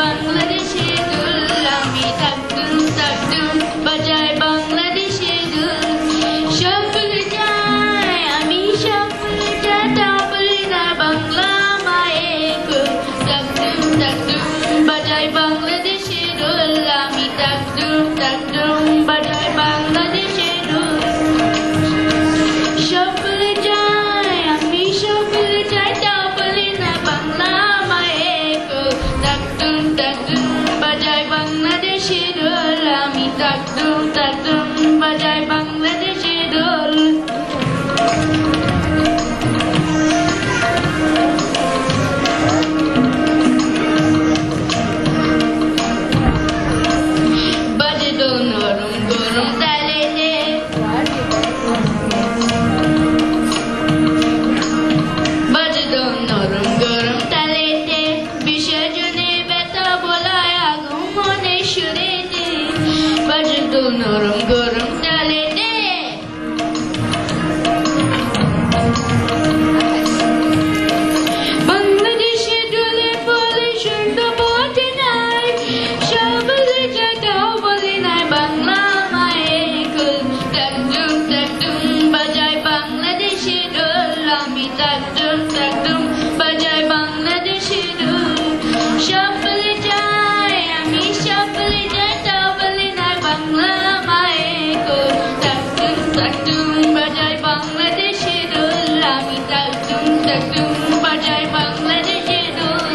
বাংলাদেশে দুল আমি থাকতুম থাকতুম বাজায় বাংলাদেশে দুল সব ভুলে যায় আমি সব ভুলে যাই তা বলি না বাংলা মায়ের কুল থাকতুম থাকতুম বাজায় বাংলাদেশে দুল আমি থাকতুম থাকতুম বাজায় বাংলাদেশে দুল সব ভুলে যায় আমি সব ভুলে যাই তা বলি না বাংলা মায়ের কুল থাকতুম থাকতুম বাজায় বাংলাদেশে দুল আমি থাকতুম থাকতুম বাজায় বাংলাদেশে দুল বাজে দোল নরম গরম তালেতে বাজে দোল নরম গরম তালেতে বিসর্জনে ব্যথা বলায় আগমনে সুরেতে বাজে দোল নরম গরম তালেতে বাংলাদেশে দোলে বলে শুনতে বোঝে নাই সব ভুলে যায় তাও বলে নাই বাংলা মায়ের কুল থাকতুম থাকতুম বাজায় বাংলাদেশে দোল আমি থাকতুম থাকতুম বাজায় বাংলাদেশে দোল সব ভুলে যায় আমি সব ভুলে যাই তাও বলে নাই বাংলা মায়ের কুল থাকতুম থাকতুম বাজায় বাংলাদেশে দোল আমি থাকতুম থাকতুম বাজায় বাংলাদেশে দোল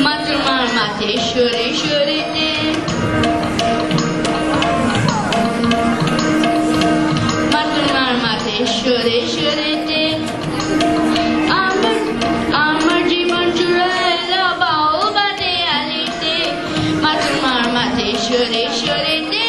মা তোমার মাঝে সরে সরেতে মা তোমার মাঝে সরে সরেতে আমার আমার জীবন জুড়ে এলো বাউল বাদে আলিতে মা তোমার মাঝে সরে সরেতে